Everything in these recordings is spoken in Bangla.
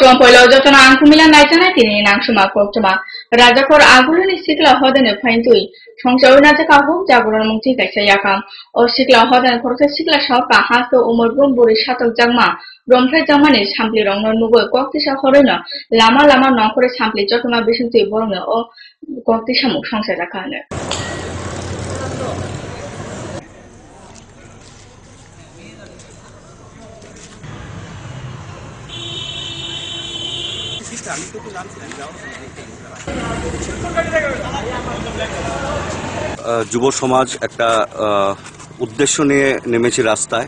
Koktuang poilo jotona angkumila naitana tini nangsuma koktuma rajakor aguluni sikla hodane phaintui songsau najaka huk jagoran mungti kaisa yakam o sikla hodane korke sikla shauka hasto umurgum buri shatok jangma romphre jamani sampli rongno nugoi koktisa horena lama lama nokore sampli jotona bisintui borongno o koktisa muk songsai rakane যুব সমাজ একটা উদ্দেশ্য নিয়ে নেমেছে রাস্তায়।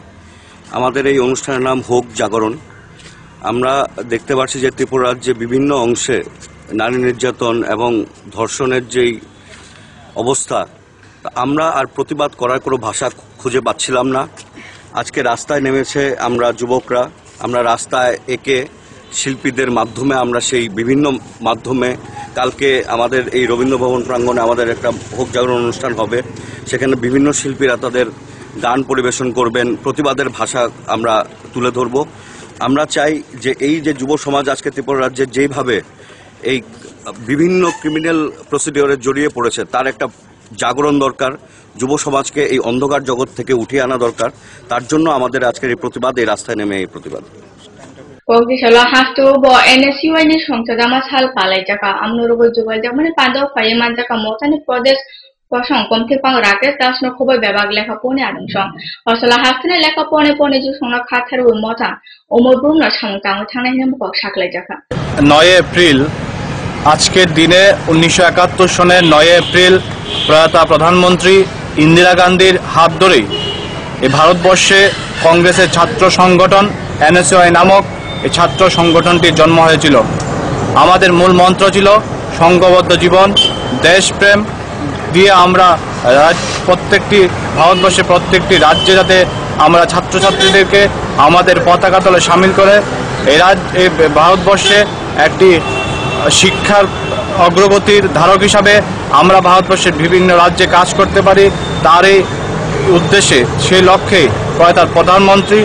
আমাদের এই অনুষ্ঠানের নাম হোক জাগরণ। আমরা দেখতে পাচ্ছি যে ত্রিপুরা রাজ্যে বিভিন্ন অংশে নারী নির্যাতন এবং ধর্ষণের যেই অবস্থা, আমরা আর প্রতিবাদ করার কোনো ভাষা খুঁজে পাচ্ছিলাম না। আজকে রাস্তায় নেমেছে আমরা যুবকরা, আমরা রাস্তায় একে শিল্পীদের মাধ্যমে আমরা সেই বিভিন্ন মাধ্যমে কালকে আমাদের এই রবীন্দ্রভবন প্রাঙ্গণে আমাদের একটা হোক জাগরণ অনুষ্ঠান হবে। সেখানে বিভিন্ন শিল্পীরা তাদের গান পরিবেশন করবেন, প্রতিবাদের ভাষা আমরা তুলে ধরব। আমরা চাই যে এই যে যুব সমাজ আজকে ত্রিপুরা রাজ্যে যেইভাবে এই বিভিন্ন ক্রিমিনাল প্রসিডিওরে জড়িয়ে পড়েছে, তার একটা জাগরণ দরকার। যুব সমাজকে এই অন্ধকার জগৎ থেকে উঠিয়ে আনা দরকার। তার জন্য আমাদের আজকের এই প্রতিবাদ, এই রাস্তায় নেমে এই প্রতিবাদ। Koktisala hasto bo NSUI ni songsadama sal palai jaka amnurugo jugal jamani pando fayeman jaka motani prodesh kosong komte pang rakesh das no khobai bebag lekha pone adungsong osala hastane lekha pone pone ju songna khatharu mota omobrum na samtang thanai nem kok saklai jaka 9 April আজকের দিনে 1971 সনের 9 এপ্রিল প্রয়াত প্রধানমন্ত্রী ইন্দিরা গান্ধীর হাত ধরেই এই ভারতবর্ষে কংগ্রেসের ছাত্র সংগঠন NSUI নামক এই ছাত্র সংগঠনটির জন্ম হয়েছিল। আমাদের মূল মন্ত্র ছিল সংঘবদ্ধ জীবন, দেশপ্রেম দিয়ে আমরা প্রত্যেকটি ভারতবর্ষের প্রত্যেকটি রাজ্যে যাতে আমরা ছাত্রছাত্রীদেরকে আমাদের পতাকা তলে সামিল করে এই ভারতবর্ষে একটি শিক্ষার অগ্রগতির ধারক হিসাবে আমরা ভারতবর্ষের বিভিন্ন রাজ্যে কাজ করতে পারি, তারই উদ্দেশ্যে সেই লক্ষ্যে প্রয়াত প্রধানমন্ত্রী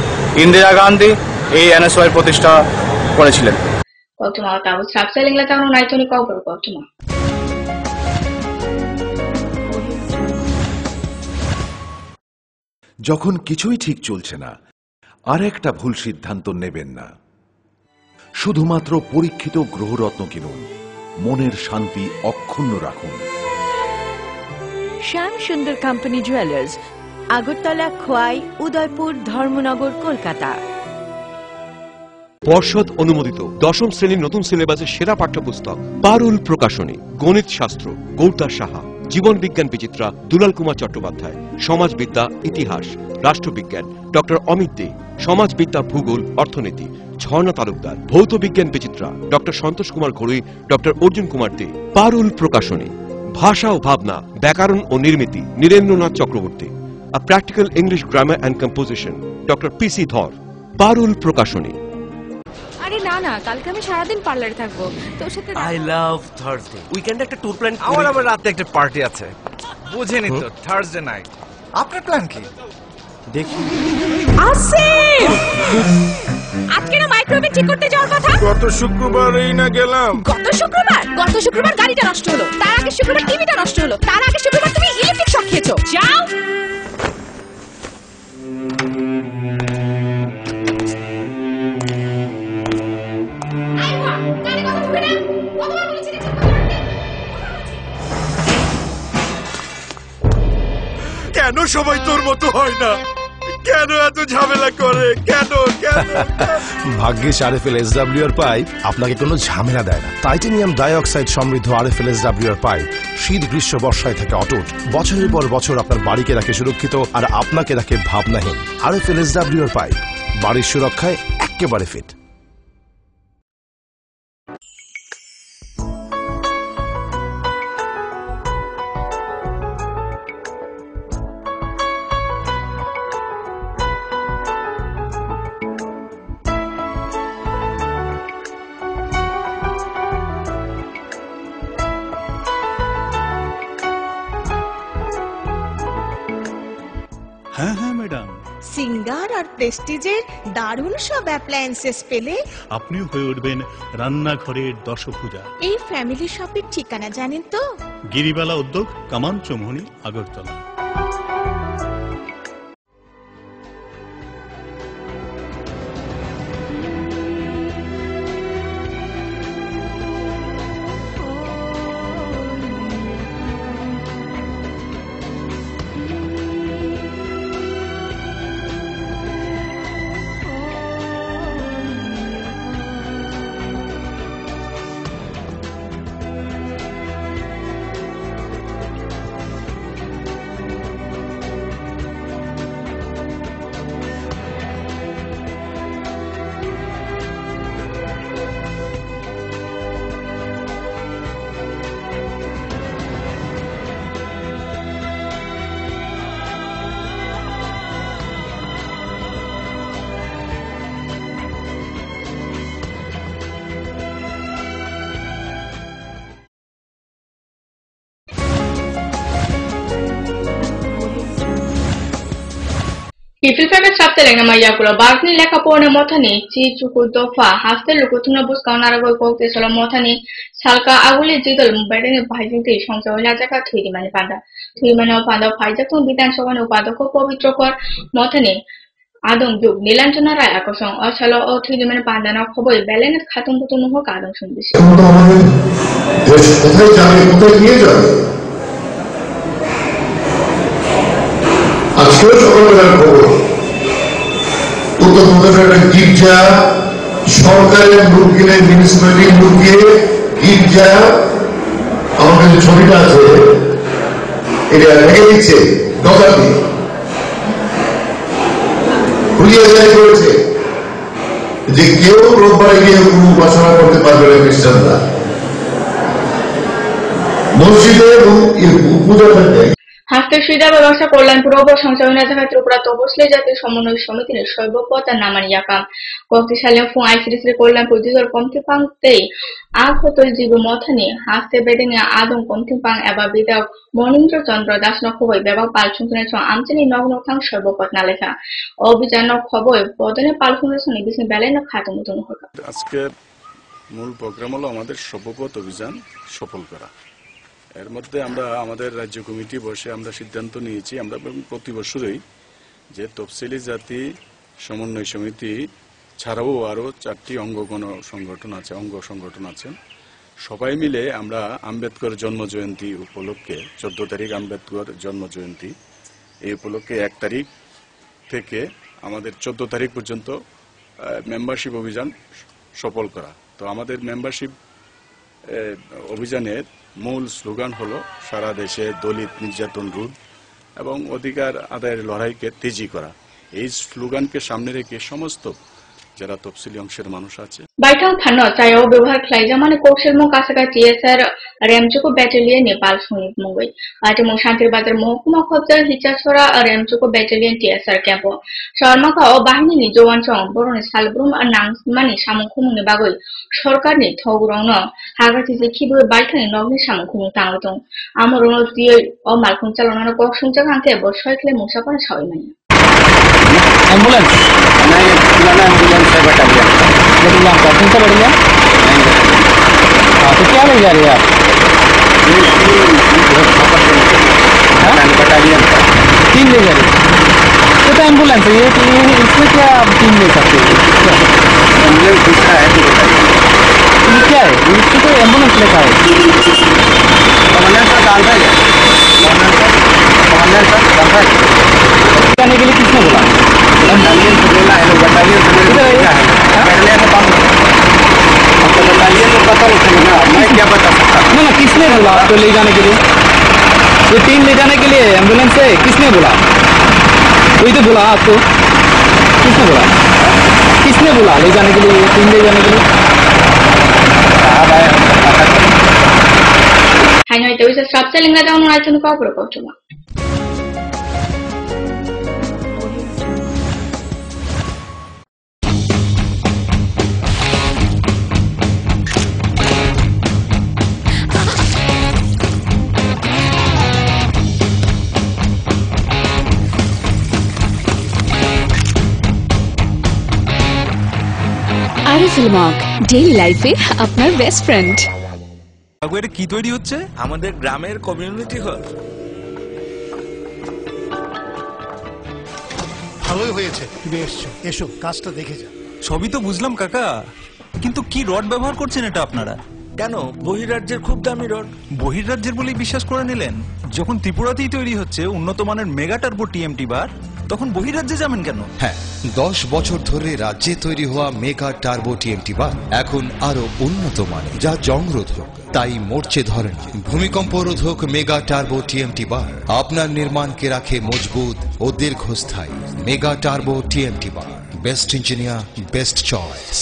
ইন্দিরা গান্ধী এই NSUI প্রতিষ্ঠা করেছিলেন। যখন কিছুই ঠিক চলছে না, আর একটা ভুল সিদ্ধান্ত নেবেন না। শুধুমাত্র পরীক্ষিত গ্রহরত্ন কিনুন, মনের শান্তি অক্ষুণ্ণ রাখুন। শ্যাম সুন্দর কোম্পানি জুয়েলার্স, আগরতলা, খোয়াই, উদয়পুর, ধর্মনগর, কলকাতা। পর্ষদ অনুমোদিত দশম শ্রেণীর নতুন সিলেবাসের সেরা পাঠ্যপুস্তক পারুল প্রকাশনী, গণিত শাস্ত্র গৌরদাস সাহা, জীবন বিজ্ঞান বিচিত্রা দুলাল কুমার চট্টোপাধ্যায়, সমাজবিদ্যা ইতিহাস রাষ্ট্রবিজ্ঞান ডক্টর অমিত দে, সমাজবিদ্যা ভূগোল অর্থনীতি ঝর্ণা তালুকদার, ভৌত বিজ্ঞান বিচিত্রা ডক্টর সন্তোষ কুমার ঘড়ুই, ডক্টর অর্জুন কুমার দে। পারুল প্রকাশনী, ভাষা ও ভাবনা, ব্যাকরণ ও নির্মিতি Nirendranath Chakraborty, a practical English grammar and composition doctor PC Dhar. পারুল প্রকাশনী। আরে না না, কালকে আমি সারাদিন পার্লারে থাকবো, তোর সাথে আই লাভ থার্সডে। উইকেন্ডে একটা ট্যুর প্ল্যান করি। আমার রাতে একটা পার্টি আছে, বুঝেনি তো, থার্সডে নাইট। আপনার প্ল্যান কি? দেখি আসিফ, আজকে না মাইক্রোওয়েভ ঠিক করতে যাওয়ার কথা। গত শুক্রবারই না গেলাম। গত শুক্রবার গাড়িটা নষ্ট হলো, তার আগে শুক্রবার টিভিটা নষ্ট হলো, তার আগে শুক্রবার তুমি ইলেকট্রিক শক খেয়েছো। যাও। কেন সবাই তোর মতো হয় না? কেন এত ঝামেলা করে? কেন কেন? ভাগ্যিস RFL SWR পাইপ আপনাকে কোনো ঝামেলা দেয় না। টাইটানিয়াম ডাইঅক্সাইড সমৃদ্ধ RFL SWR পাইপ শীত গ্রীষ্ম বর্ষায় থাকে অটুট, বছরের পর বছর আপনার বাড়িকে রাখে সুরক্ষিত আর আপনাকে রাখে ভাবনাহীন। RFL SWR পাইপ বাড়ির সুরক্ষায় একেবারে ফিট। হ্যাঁ হ্যাঁ ম্যাডাম, সিঙ্গার আর প্রেস্টিজের দারুণ সব অ্যাপ্লায়েন্সেস পেলে আপনিও হয়ে উঠবেন রান্নাঘরের দশভুজা। এই ফ্যামিলি শপের ঠিকানা জানেন তো? গিরিবালা উদ্যোগ, কামান Chowmuhani, Agartala. Ifilfefe chapter na mayakulo bagni leka pone mothani chi chuku dofa haste lukutuna buska narago kokte solo mothani salka aguli jidol bedene bhajinte সংসার জায়গা থুইরি মানে পান্ডা ফাইজাতুন বিধানসভা উপাধ্যক্ষ পবিত্রকর মথনে আদম যুগ নীলাঞ্জনা রায় আকর্ষণ অছালো ও থুইরি মানে পান্ডানা খবর ব্যালেন্স খাতুন পুতুন হোক আদম শুনবিছি কোথায় যাবে কোথায় নিয়ে যাবে আজকেও সকালবেলার খবর উত্তরপ্রদেশের একটা গির্জা সরকারের লুকিয়ে মিউনিসিপ্যালিটির লুকিয়ে গির্জা আমার কাছে ছবিটা আছে এটা ভেঙে দিচ্ছে ডকা দিয়ে ঘুরিয়ে যায় করেছে যে কেউ রোববারে গিয়ে কোনো উপাসনা করতে পারবে না খ্রিস্টানরা মসজিদে পূজাটা দেয় হাস্তে সুবিধা ব্যবস্থা কল্যাণপুর সংশোধনের জায়গায় ত্রিপুরা তপসিলি জাতীয় সমন্বয় সমিতির শৈবপথ নামানিয়াকাম কক্তিশালী ফুঁ আইসিডিসি কল্যাণপুর দিগর কমতিপাংতে আখতল জীব মথানি হাস্তে বেডিং আদম কমতিপাং এবা বিধায়ক মনীন্দ্র চন্দ্র দাস নখবই বেবা পালসুনের আমচানি নগ্নথাং শৈবপথ নালেখা অভিযান খবর পদনে পালসুনের সঙ্গে বিষ্ণু বেলায় খাতমতন হল। আজকে মূল প্রোগ্রাম হলো আমাদের শৈবপথ অভিযান সফল করা। এর মধ্যে আমরা আমাদের রাজ্য কমিটি বসে আমরা সিদ্ধান্ত নিয়েছি আমরা প্রতি বছরই যে তফসিলি জাতি সমন্বয় সমিতি ছাড়াও আরো 4টি অঙ্গ সংগঠন আছে সবাই মিলে আমরা আম্বেদকর জন্ম জয়ন্তী উপলক্ষে 14 তারিখ আম্বেদকর জন্ম জয়ন্তী এই উপলক্ষে 1 তারিখ থেকে আমাদের 14 তারিখ পর্যন্ত মেম্বারশিপ অভিযান সফল করা। তো আমাদের মেম্বারশিপ অভিযানের মূল স্লোগান হলো সারা দেশে দলিত নির্যাতন রোধ এবং অধিকার আদায়ের লড়াইকে তেজি করা। এই স্লোগানকে সামনে রেখে সমস্ত যারা তফসিলি অংশের মানুষ আছে বাইথাং ফানো চায়ও ব্যবহার খাইজামানে কৌশলমো কাছাকা টিএসআর রেমচুকো ব্যাটালিয়ন নেপাল সৈনিক মুঙ্গই আইটেমো শান্তির বাজার মহকুমা খবজার হিচাছড়া রেমচুকো ব্যাটালিয়ন টিএসআর ক্যাম্প শর্মাকা ও বাহিনীনি জওয়ান চং বরনি সালব্রুম আর নাংমানি সামুখুমুনি বাগই সরকারনি থগরং হাগাতি জিখিবু বাইথানি নগনি সামুখুমু তাংতং আমরং দিয়ে ও মালখুং চালনানো কক সুংজা কান্তে বসয়খলে মুসাপান সাউইমানি एम्बुलेंस नहीं पुराना एम्बुलेंस है बटालियन लेकिन यहाँ कौन सा बढ़िया हाँ तो क्या ले जा रहे हैं आप बटालियन 3 ले जा रहे ये तो एम्बुलेंस है ये इसमें क्या आप 3 ले सकते हो एम्बुलेंस दूसरा है ये क्या है इसकी तो एम्बुलेंस लिखा है कमांडर सर डालता है कमांडर सर डालता है जाने के लिए किसने बोला बटालियन से बोला है बटालियन से क्या है पहले तो बात आपको बटालियन को पता नहीं ना मैं क्या बता सकता ना ना किसने बोला आपको ले जाने के लिए ये 3 ले जाने के लिए एम्बुलेंस है किसने बोला वही तो बोला आपको किसने बोला ले जाने के लिए 3 ले जाने के लिए hanya itu bisa sabsa lingga daun racun kau berkau cuma ফিল্মক ডেইলি লাইফে আপনার বেস্ট ফ্রেন্ড। এটা কি তৈরি হচ্ছে? আমাদের গ্রামের কমিউনিটি হল। ভালোই হয়েছে তুমি এসছো, এসো কাজটা দেখে যা। সবই তো বুঝলাম কাকা, কিন্তু কি রড ব্যবহার করছেন এটা আপনারা? কেন, বহিরাজ্যের খুব দামি রড। বহিরাজ্যের বলেই বিশ্বাস করে নিলেন? যখন ত্রিপুরাতেই তৈরি হচ্ছে উন্নত মানের মেগা টার্বো টিএমটি বার, তখন বহিরাজ্যে যাবেন কেন? হ্যাঁ, 10 বছর ধরে রাজ্যে তৈরি হওয়া মেগা টার্বো টিএমটি বার এখন আরো উন্নত মানের, যা জংরোধক, তাই মরচে ধরেনি। ভূমিকম্প রোধক মেগা টার্বো টিএমটি বার আপনার নির্মাণকে রাখে মজবুত ও দীর্ঘস্থায়ী। মেগা টার্বো টিএমটি বার, best engineer, best choice.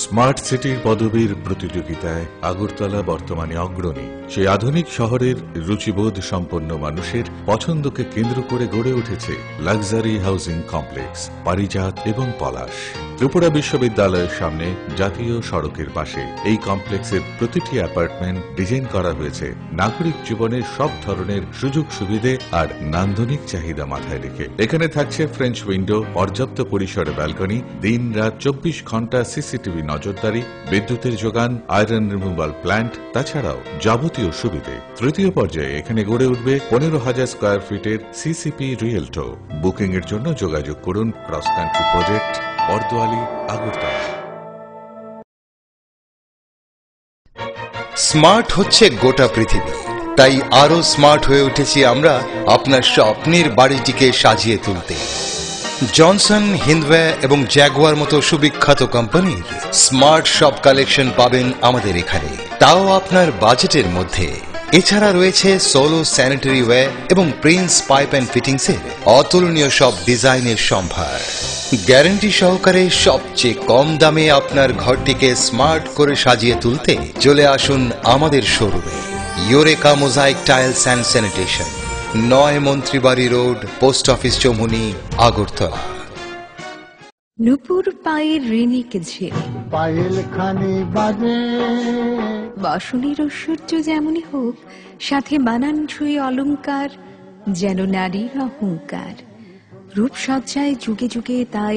Smart সিটির পদবীর প্রতিযোগিতায় আগরতলা বর্তমানে অগ্রণী। সেই আধুনিক শহরের রুচিবোধ সম্পন্ন মানুষের পছন্দকে কেন্দ্র করে গড়ে উঠেছে লাক্সারি হাউজিং কমপ্লেক্স পারিজাত এবং পলাশ। ত্রিপুরা বিশ্ববিদ্যালয়ের সামনে জাতীয় সড়কের পাশে এই কমপ্লেক্সের প্রতিটি অ্যাপার্টমেন্ট ডিজাইন করা হয়েছে নাগরিক জীবনের সব ধরনের সুযোগ সুবিধে আর নান্দনিক চাহিদা মাথায় রেখে। এখানে থাকছে ফ্রেঞ্চ উইন্ডো, পর্যাপ্ত পরিসরে ব্যালকনি, দিন রাত 24 ঘন্টা সিসিটিভি নজরদারি, বিদ্যুতের যোগান, আয়রন রিমুভাল প্ল্যান্ট, তাছাড়াও যাবতীয় সুবিধে। তৃতীয় পর্যায়ে এখানে গড়ে উঠবে 15,000 স্কয়ার ফিটের সিসিপি রিয়েলটো। বুকিং এর জন্য যোগাযোগ করুন cross country project, Bardowali, Agartala. Smart হচ্ছে গোটা পৃথিবী, তাই আরো স্মার্ট হয়ে উঠেছি আমরা আপনার স্বপ্নের বাড়িটিকে সাজিয়ে তুলতে। জনসন, হিন্দওয়ে এবং জ্যাগুয়ার মতো সুবিখ্যাত কোম্পানির স্মার্ট সব কালেকশন পাবেন আমাদের এখানে, তাও আপনার বাজেটের মধ্যে। এছাড়া রয়েছে সোলো স্যানিটারি ওয়্যার এবং প্রিন্স পাইপ অ্যান্ড ফিটিংসের অতুলনীয় সব ডিজাইনের সম্ভার। গ্যারান্টি সহকারে সবচেয়ে কম দামে আপনার ঘরটিকে স্মার্ট করে সাজিয়ে তুলতে চলে আসুন আমাদের শোরুমে। Eureka mosaic tiles and sanitation, 9 Mantribari road, post office Chaumuhani, Agartala. নুপুর পায়ের ঋণিক ঝিল, পায়েল খানি বাজে বাসনের ঐশ্বর্য যেমনই হোক, সাথে মানানসই অলংকার, যেন নারীর অহংকার। রূপসজ্জায় যুগে যুগে তাই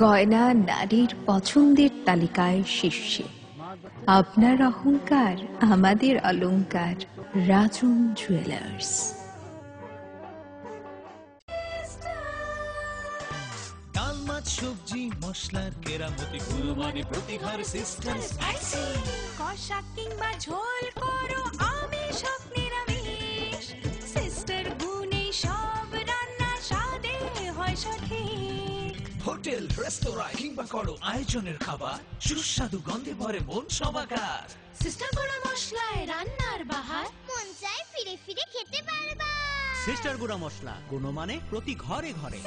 গয়না নারীর পছন্দের তালিকায় শীর্ষে। আপনার অহংকার আমাদের অলংকার, রাজন জুয়েলার্স। সবজি মশলার কেরামতি গুণমানে প্রতিহার সিস্টেম স্পাইসি, কষা কিংবা ঝোল করো আমিষ হোক নিরামিষ, সিস্টার গুণে সব রান্না স্বাদে হয় সঠিক। হোটেল, রেস্তোরাঁ কিংবা করো আয়োজনের খাবার, সুস্বাদু গন্ধে ভরে মন সমাকার। সিস্টার গুঁড়া মশলায় রান্নার বাহার, মন চায় ফিরে ফিরে খেতে পারবা। সিস্টার গুঁড়া মশলা, গুণমানে প্রতি ঘরে ঘরে।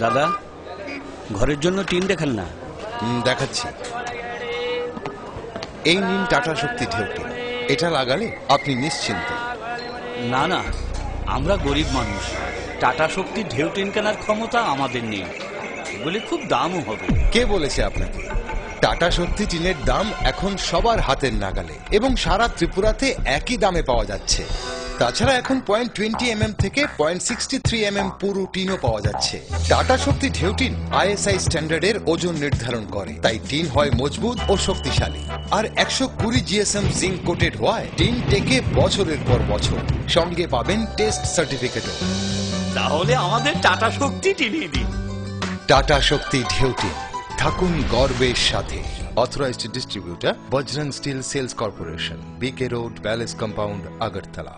দাদা, ঘরের জন্য টিন দেখান না। দেখাচ্ছি। এই নিন টাটা শক্তি ঢেউটি, এটা লাগালে আপনি নিশ্চিন্ত। না না, আমরা গরিব মানুষ, টাটা শক্তির ঢেউ টিন কেনার ক্ষমতা আমাদের নেই। এগুলি খুব দামও হবে। কে বলেছে আপনাকে? টাটা শক্তি টিনের দাম এখন সবার হাতের নাগালে এবং সারা ত্রিপুরাতে একই দামে পাওয়া যাচ্ছে। তাছাড়া এখন 0.20 থেকে 0.63 পুরো টিনও পাওয়া যাচ্ছে। টাটা শক্তি ঢেউ টিন ISI স্ট্যান্ডার্ডের ওজন নির্ধারণ করে, তাই টিন হয় মজবুত ও শক্তিশালী। আর 120 GSM জিঙ্ক কোটেড হওয়ায় টিন টেকে বছরের পর বছর। সঙ্গে পাবেন টেস্ট সার্টিফিকেটও। তাহলে আমাদের টাটা শক্তি টিনিয়ে দিন। টাটা শক্তি ঢেউ টিন, থাকুন গর্বের সাথে। Authorised distributor Bajrang steel sales corporation, BK road, palace compound, Agartala.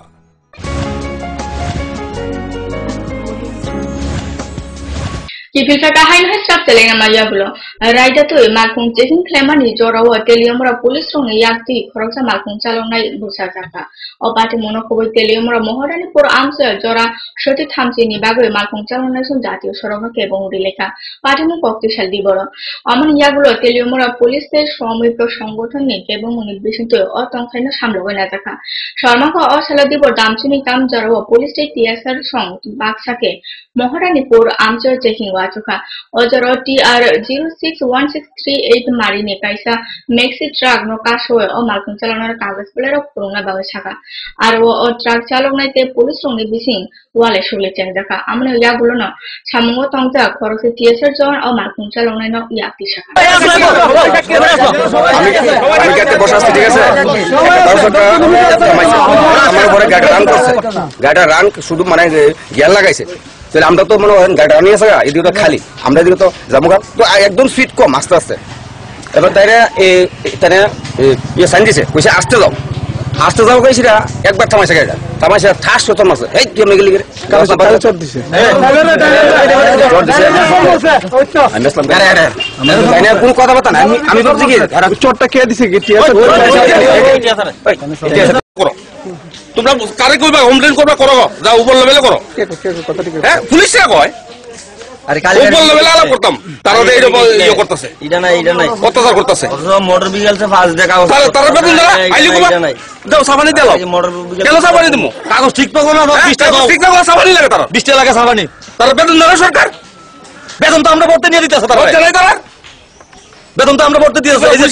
Kipilka kahain hai sab telena maya bulo. Raida tu malkung checking klemani jorawa teliumra police rong yakti khoroksa malkung chalonai busa jaka. Obati monokoboi teliumra mohorani pur amsa jora shoti thamchi ni bagoi malkung chalonai sun jatiyo sorogke ebong urilekha. Patimu শক্তিশালী দিবড় আমন ইয়াগুলো তেলিয়মরা পুলিশের সমৃদ্ধ সংগঠন নিয়ে এবং নির্বিষিত অতংখাইন সামলগৈ না থাকা শর্মাকে অসালা দিবর দামচুনি কাম জড়াও পুলিশ টিএসআর সং বাক্সাকে মহারানীপুর আমচর checking bacuka ojoro TR061638 marini kaisa maxi truck no kasho o malkun chalonar kagas bolero kuruna babachaka ar o truck chalok naite police rongni bising wale shule chen jaka amne yagulo no samungo tongja khorose TSR jon o malkun chalok nai no yakti shaka আমি গাড়িতে বসে আছি ঠিক আছে আমার উপরে গাড়ি রান করছে গাড়িটা রান শুধু মানে গিয়ার লাগাইছে তাহলে আমরা তো মনে হয় গাড়িটা নিয়ে আসা এদিকে তো খালি আমরা এদিকে তো যাবো তো একদম স্পিড কম আস্তে আস্তে এবার তাইরা ইয়ে সাইন দিছে কইছে আসতে যাও কইছিরা একবার থামাইছে গাড়িটা থামাইছে ঠাস তো মারছে এই কি মেগলি গেলে চট দিছে আমি আসলাম গাড়ি কোন কথা বলতা না আমি ভাবছি কি চটটা কে দিছে কি করো তোমরা কারে কইবা কমপ্লেইন করবা করো যাও উপর লেভেলে করো হ্যাঁ পুলিশে কয় আরে কাল উপর লেভেলে আলাপ করতাম তারা এই ইয়ে করতেছে এটা নাই অত্যাচার করতেছে মোটর বিগেল সে ফাজ দেখাও তারা বেতন দাও আইলি কইবা দাও সাবানি দাও মোটর বিগেল কেন সাবানি দিমু কাগজ ঠিক পাবো না 20 টাকা ঠিক না সাবানি লাগে তারা 20 টাকা লাগে সাবানি তারা বেতন দাও সরকার বেতন তো আমরা করতে নিয়ে দিতেছে তারা বেতন তো আমরা করতে দিতেছে এই যে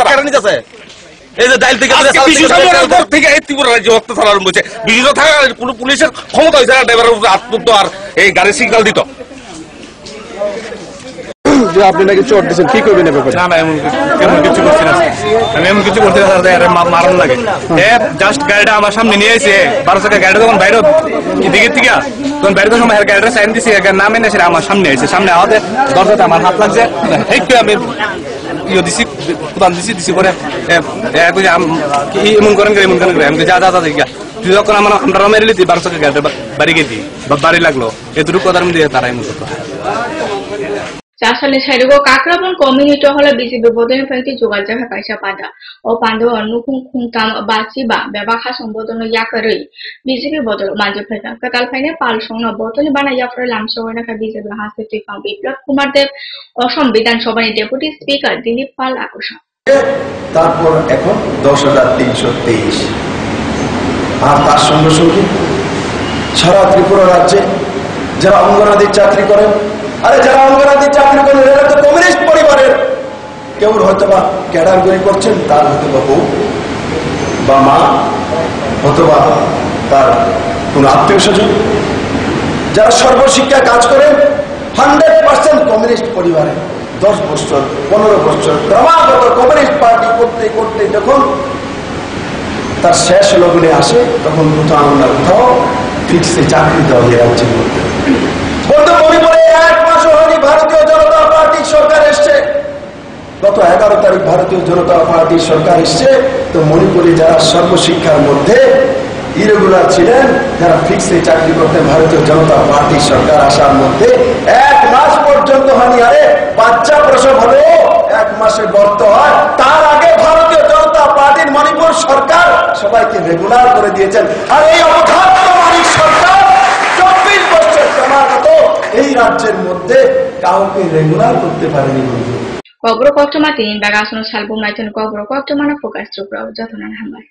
কারণ নিতেছে এই যে ডাইল থেকে থেকে এই ত্রিপুরা রাজ্য অত্যাচার আরম্ভ হয়েছে বিজিত থাকা কোনো পুলিশের ক্ষমতা হয়েছে না ড্রাইভারের উপরে আত্মত্ব আর এই গাড়ির সিগন্যাল দিত যে আপনি নাকি চোট দিচ্ছেন কি করবেন ব্যাপারে না এমন কিছু করছি না আমি এমন কিছু করতে মারণ লাগে জাস্ট গাড়িটা আমার সামনে নিয়ে এসে 12 টাকা গাড়িটা যখন বাইরে দিকে থেকে তখন বাইরে সময় গাড়িটা সাইন দিছি নামে না সেটা আমার সামনে এসে সামনে আমাদের দরজাতে আমার হাত লাগছে একটু আমি দিছি প্রধান দিছি করে এমন করেন আমি যা তুই যখন আমরা মেরে লিতি 12 টাকা গাড়িটা বাড়ি গেছি বা বাড়ি লাগলো এতটুকু কথার মধ্যে তারা এমন করতো Jasal Shaigo Kakrabon community hall BCB Bodin Fenti Jogaja Kaisha Pada or Pando or Nukun Kuntam Bachiba, Bebaha Sombodono Yakari, BCB Bodol Majapeta, Katalpine Palshon or Botol Bana Yafra Lamso and a BCB has to take on Bipla Kumardev or some Bidan Sovereign Deputy Speaker Dilip Pal Akusha. তারপর এখন 10,323 আর তার সঙ্গে সঙ্গে সারা ত্রিপুরা রাজ্যে যারা অঙ্গনাদির চাকরি করেন আরে যারা অঙ্গনাদির চাকরি করেন এরা তো কমিউনিস্ট পরিবারের কেউ হয়তো বা ক্যাডারগিরি করছেন তার হয়তো বা বউ বা মা অথবা তার কোন আত্মীয় স্বজন যারা সর্বশিক্ষায় কাজ করেন 100% কমিউনিস্ট পরিবারে 10 বছর 15 বছর ক্রমাগত কমিউনিস্ট পার্টি করতে করতে যখন তার শেষ লগ্নে আসে তখন কোথাও না কোথাও ফিক্সে চাকরি দেওয়া হয় রাজ্যের মধ্যে বলতে মণিপুরে 1 মাসও হয়নি ভারতীয় জনতা পার্টির সরকার এসছে গত 11 তারিখ ভারতীয় জনতা পার্টির সরকার এসছে তো মণিপুরে যারা সর্বশিক্ষার মধ্যে ইরেগুলার ছিলেন যারা ফিক্সে চাকরি করতেন ভারতীয় জনতা পার্টির সরকার আসার মধ্যে 1 মাস পর্যন্ত হয়নি আরে বাচ্চা প্রসব হলেও 1 মাসে গর্ত হয় তার আগে ভারতীয় জনতা পার্টির মণিপুর সরকার সবাইকে রেগুলার করে দিয়েছেন আর এই অবধারণামানিক সরকার 24 বছর ক্রমাগত এই রাজ্যের মধ্যে কাউকে রেগুলার করতে পারেনি বন্ধু Kogro Kotoma tin Bagasono Salbum Nighton Kogro Kotoma Focus to Grow Jotonan Hammer.